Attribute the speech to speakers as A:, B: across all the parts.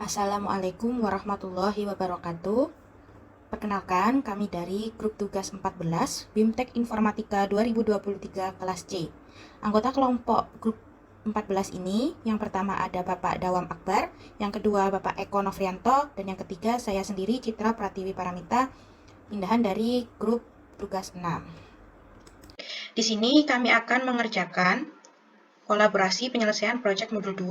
A: Assalamualaikum warahmatullahi wabarakatuh. Perkenalkan, kami dari Grup Tugas 14 BIMTEK Informatika 2023 kelas C. Anggota kelompok Grup 14 ini, yang pertama ada Bapak Dawam Akbar, yang kedua Bapak Eko Novrianto, dan yang ketiga saya sendiri Citra Pratiwi Paramita, pindahan dari Grup Tugas 6. Di sini kami akan mengerjakan kolaborasi penyelesaian proyek modul 2,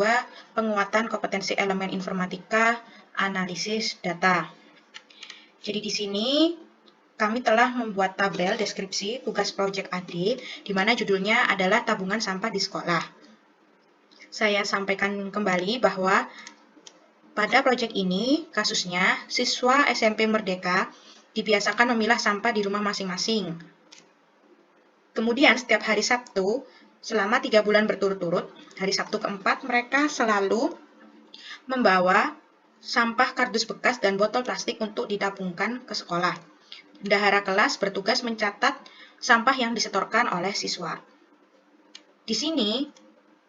A: penguatan kompetensi elemen informatika, analisis data. Jadi di sini kami telah membuat tabel deskripsi tugas proyek AD, di mana judulnya adalah tabungan sampah di sekolah. Saya sampaikan kembali bahwa pada proyek ini, kasusnya siswa SMP Merdeka dibiasakan memilah sampah di rumah masing-masing. Kemudian setiap hari Sabtu, selama 3 bulan berturut-turut, hari Sabtu keempat mereka selalu membawa sampah kardus bekas dan botol plastik untuk ditabungkan ke sekolah. Bendahara kelas bertugas mencatat sampah yang disetorkan oleh siswa. Di sini,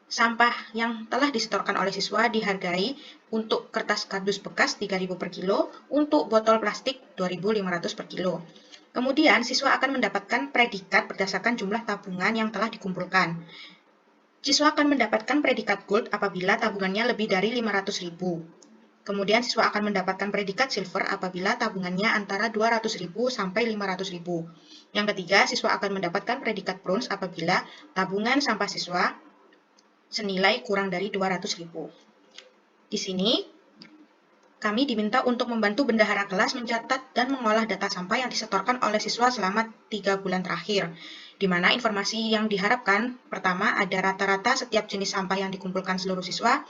A: sampah yang telah disetorkan oleh siswa dihargai untuk kertas kardus bekas 3.000 per kilo, untuk botol plastik 2.500 per kilo. Kemudian, siswa akan mendapatkan predikat berdasarkan jumlah tabungan yang telah dikumpulkan. Siswa akan mendapatkan predikat gold apabila tabungannya lebih dari 500.000. Kemudian siswa akan mendapatkan predikat silver apabila tabungannya antara 200.000 sampai 500.000. Yang ketiga, siswa akan mendapatkan predikat bronze apabila tabungan sampah siswa senilai kurang dari 200.000. Di sini, kami diminta untuk membantu bendahara kelas mencatat dan mengolah data sampah yang disetorkan oleh siswa selama 3 bulan terakhir, di mana informasi yang diharapkan, pertama ada rata-rata setiap jenis sampah yang dikumpulkan seluruh siswa,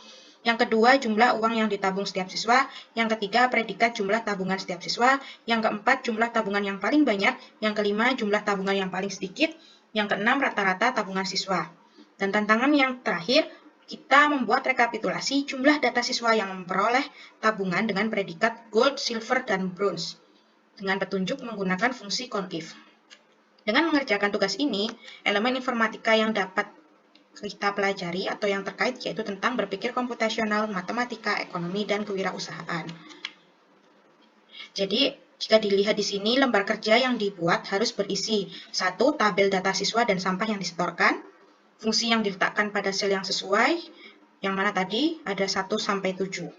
A: yang kedua, jumlah uang yang ditabung setiap siswa. Yang ketiga, predikat jumlah tabungan setiap siswa. Yang keempat, jumlah tabungan yang paling banyak. Yang kelima, jumlah tabungan yang paling sedikit. Yang keenam, rata-rata tabungan siswa. Dan tantangan yang terakhir, kita membuat rekapitulasi jumlah data siswa yang memperoleh tabungan dengan predikat gold, silver, dan bronze dengan petunjuk menggunakan fungsi concave. Dengan mengerjakan tugas ini, elemen informatika yang dapat kita pelajari atau yang terkait yaitu tentang berpikir komputasional, matematika, ekonomi, dan kewirausahaan. Jadi, jika dilihat di sini, lembar kerja yang dibuat harus berisi 1. Tabel data siswa dan sampah yang disetorkan, fungsi yang diletakkan pada sel yang sesuai, yang mana tadi ada 1-7.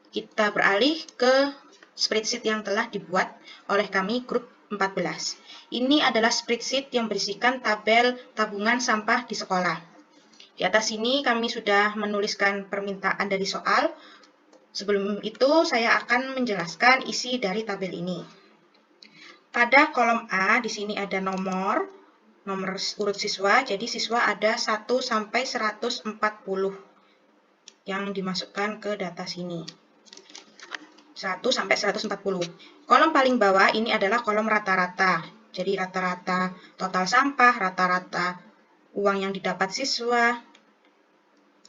A: Kita beralih ke spreadsheet yang telah dibuat oleh kami grup 14. Ini adalah spreadsheet yang berisikan tabel tabungan sampah di sekolah. Di atas ini kami sudah menuliskan permintaan dari soal. Sebelum itu, saya akan menjelaskan isi dari tabel ini. Pada kolom A, di sini ada nomor urut siswa, jadi siswa ada 1-140 yang dimasukkan ke data sini. 1-140. Kolom paling bawah ini adalah kolom rata-rata. Jadi rata-rata total sampah, rata-rata uang yang didapat siswa,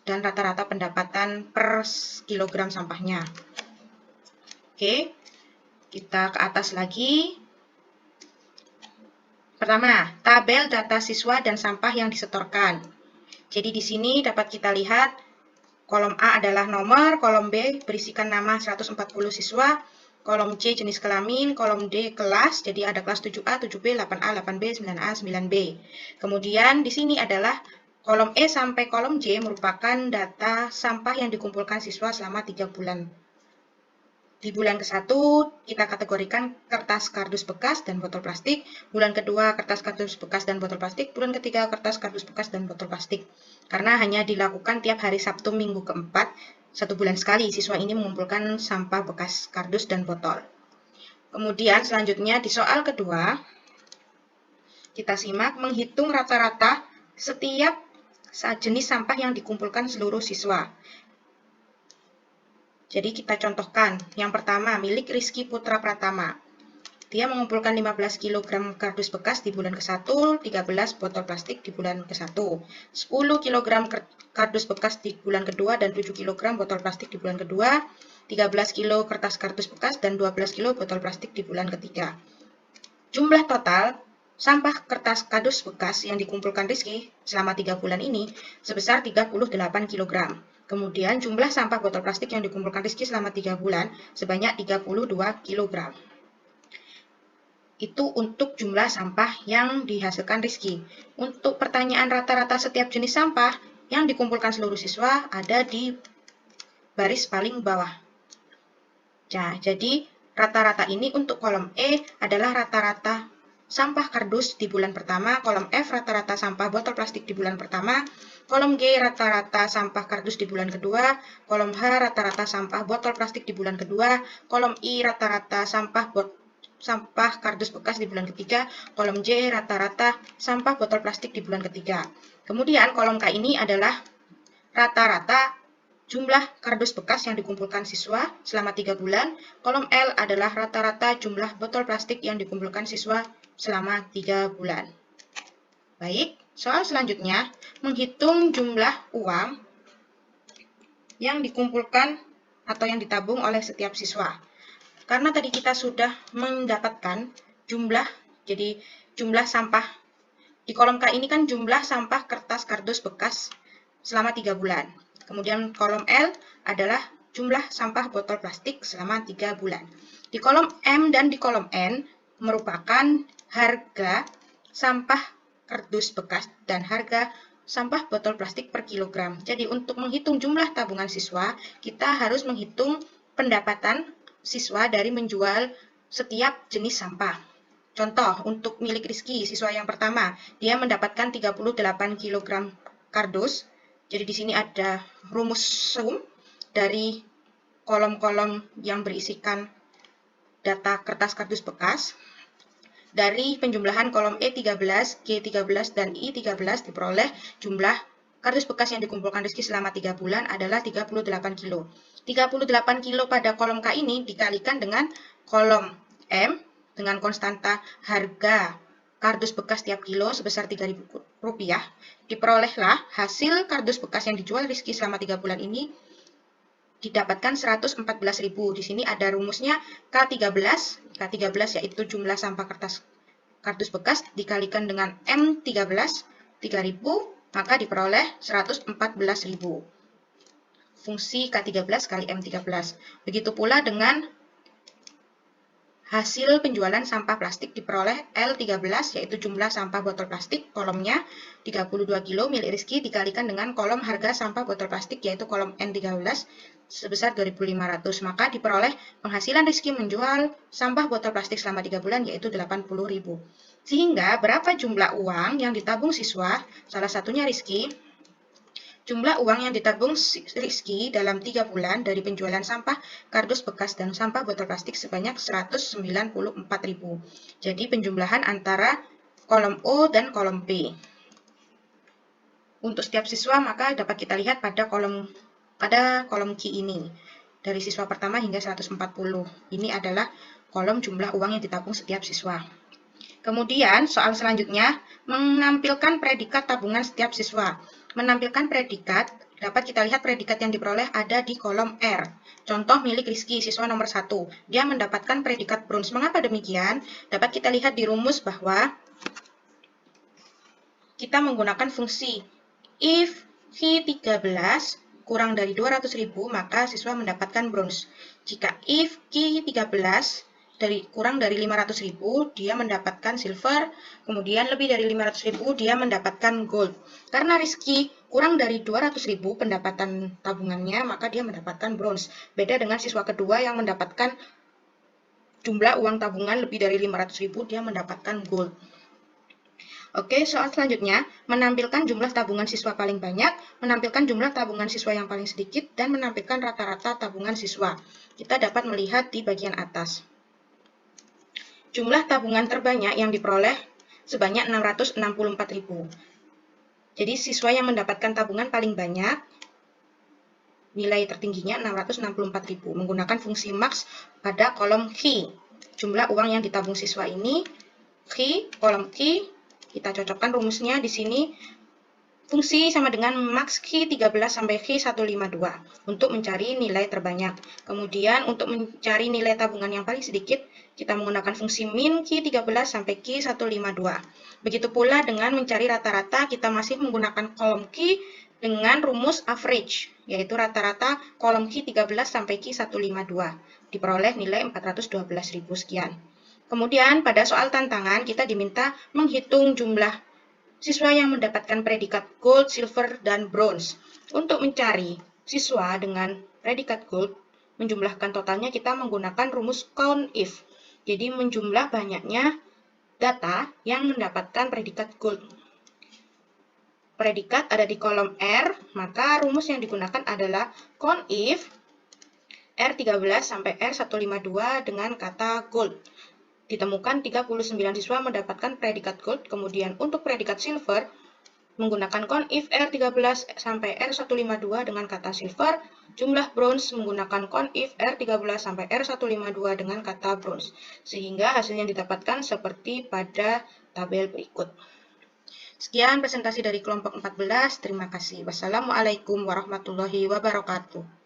A: dan rata-rata pendapatan per kilogram sampahnya. Oke, kita ke atas lagi. Pertama, tabel data siswa dan sampah yang disetorkan. Jadi di sini dapat kita lihat kolom A adalah nomor, kolom B berisikan nama 140 siswa, kolom C jenis kelamin, kolom D kelas, jadi ada kelas 7A, 7B, 8A, 8B, 9A, 9B. Kemudian di sini adalah kolom E sampai kolom J merupakan data sampah yang dikumpulkan siswa selama 3 bulan. Di bulan ke-1 kita kategorikan kertas kardus bekas dan botol plastik, bulan kedua kertas kardus bekas dan botol plastik, bulan ketiga kertas kardus bekas dan botol plastik. Karena hanya dilakukan tiap hari Sabtu minggu keempat, 1 bulan sekali siswa ini mengumpulkan sampah bekas kardus dan botol. Kemudian selanjutnya di soal kedua, kita simak menghitung rata-rata setiap jenis sampah yang dikumpulkan seluruh siswa. Jadi kita contohkan, yang pertama milik Rizky Putra Pratama. Dia mengumpulkan 15 kg kardus bekas di bulan ke-1, 13 botol plastik di bulan ke-1, 10 kg kardus bekas di bulan kedua dan 7 kg botol plastik di bulan kedua, 13 kg kertas kardus bekas dan 12 kg botol plastik di bulan ketiga. Jumlah total sampah kertas kardus bekas yang dikumpulkan Rizky selama 3 bulan ini sebesar 38 kg. Kemudian jumlah sampah botol plastik yang dikumpulkan Rizky selama 3 bulan sebanyak 32 kg. Itu untuk jumlah sampah yang dihasilkan Rizky. Untuk pertanyaan rata-rata setiap jenis sampah yang dikumpulkan seluruh siswa ada di baris paling bawah. Nah, jadi rata-rata ini untuk kolom E adalah rata-rata sampah kardus di bulan pertama, kolom F rata-rata sampah botol plastik di bulan pertama, kolom G rata-rata sampah kardus di bulan kedua, kolom H rata-rata sampah botol plastik di bulan kedua, kolom I rata-rata sampah kardus bekas di bulan ketiga, kolom J rata-rata sampah botol plastik di bulan ketiga. Kemudian kolom K ini adalah rata-rata jumlah kardus bekas yang dikumpulkan siswa selama 3 bulan, kolom L adalah rata-rata jumlah botol plastik yang dikumpulkan siswa selama 3 bulan. Baik, soal selanjutnya, menghitung jumlah uang yang dikumpulkan atau yang ditabung oleh setiap siswa. Karena tadi kita sudah mendapatkan jumlah, jadi jumlah sampah. Di kolom K ini kan jumlah sampah kertas kardus bekas selama 3 bulan. Kemudian kolom L adalah jumlah sampah botol plastik selama 3 bulan. Di kolom M dan di kolom N merupakan harga sampah kardus bekas dan harga sampah botol plastik per kilogram. Jadi untuk menghitung jumlah tabungan siswa, kita harus menghitung pendapatan siswa dari menjual setiap jenis sampah. Contoh, untuk milik Rizky, siswa yang pertama, dia mendapatkan 38 kg kardus. Jadi di sini ada rumus sum dari kolom-kolom yang berisikan data kertas kardus bekas. Dari penjumlahan kolom E13, G13, dan I13 diperoleh jumlah kardus bekas yang dikumpulkan Rizky selama 3 bulan adalah 38 kilo. 38 kilo pada kolom K ini dikalikan dengan kolom M dengan konstanta harga kardus bekas tiap kilo sebesar Rp3.000. Diperolehlah hasil kardus bekas yang dijual Rizky selama 3 bulan ini didapatkan 114.000. Di sini ada rumusnya K13. K13 yaitu jumlah sampah kertas kardus bekas dikalikan dengan M13, 3.000, maka diperoleh 114.000. Fungsi K13 kali M13. Begitu pula dengan hasil penjualan sampah plastik diperoleh L13, yaitu jumlah sampah botol plastik, kolomnya 32 kilo milik Rizky dikalikan dengan kolom harga sampah botol plastik, yaitu kolom N13, sebesar 2.500. Maka diperoleh penghasilan Rizky menjual sampah botol plastik selama 3 bulan, yaitu 80.000. Sehingga berapa jumlah uang yang ditabung siswa? Salah satunya Rizky. Jumlah uang yang ditabung Rizky dalam 3 bulan dari penjualan sampah kardus bekas dan sampah botol plastik sebanyak 194.000. Jadi penjumlahan antara kolom O dan kolom P. Untuk setiap siswa maka dapat kita lihat pada kolom Q ini. Dari siswa pertama hingga 140. Ini adalah kolom jumlah uang yang ditabung setiap siswa. Kemudian soal selanjutnya menampilkan predikat tabungan setiap siswa. Menampilkan predikat, dapat kita lihat predikat yang diperoleh ada di kolom R. Contoh milik Rizky, siswa nomor 1. Dia mendapatkan predikat bronze. Mengapa demikian? Dapat kita lihat di rumus bahwa kita menggunakan fungsi if Q13 kurang dari 200.000, maka siswa mendapatkan bronze. Jika if Q13 kurang dari 500.000, dia mendapatkan silver, kemudian lebih dari 500.000, dia mendapatkan gold. Karena Rizky kurang dari 200.000 pendapatan tabungannya, maka dia mendapatkan bronze. Beda dengan siswa kedua yang mendapatkan jumlah uang tabungan lebih dari 500.000, dia mendapatkan gold. Oke, soal selanjutnya, menampilkan jumlah tabungan siswa paling banyak, menampilkan jumlah tabungan siswa yang paling sedikit, dan menampilkan rata-rata tabungan siswa. Kita dapat melihat di bagian atas. Jumlah tabungan terbanyak yang diperoleh sebanyak 664.000. Jadi siswa yang mendapatkan tabungan paling banyak, nilai tertingginya 664.000. Menggunakan fungsi max pada kolom Q. Jumlah uang yang ditabung siswa ini, Q, kolom Q, kita cocokkan rumusnya di sini. Fungsi sama dengan max Q13 sampai Q152 untuk mencari nilai terbanyak. Kemudian untuk mencari nilai tabungan yang paling sedikit, kita menggunakan fungsi min Q13 sampai Q152. Begitu pula dengan mencari rata-rata, kita masih menggunakan kolom Q dengan rumus average, yaitu rata-rata kolom Q13 sampai Q152, diperoleh nilai 412.000 sekian. Kemudian pada soal tantangan kita diminta menghitung jumlah siswa yang mendapatkan predikat gold, silver, dan bronze. Untuk mencari siswa dengan predikat gold, menjumlahkan totalnya kita menggunakan rumus count if. Jadi menjumlah banyaknya data yang mendapatkan predikat gold. Predikat ada di kolom R, maka rumus yang digunakan adalah count if R13 sampai R152 dengan kata gold. Ditemukan 39 siswa mendapatkan predikat gold, kemudian untuk predikat silver, menggunakan count if R13 sampai R152 dengan kata silver, jumlah bronze menggunakan count if R13 sampai R152 dengan kata bronze. Sehingga hasilnya didapatkan seperti pada tabel berikut. Sekian presentasi dari kelompok 14, terima kasih. Wassalamualaikum warahmatullahi wabarakatuh.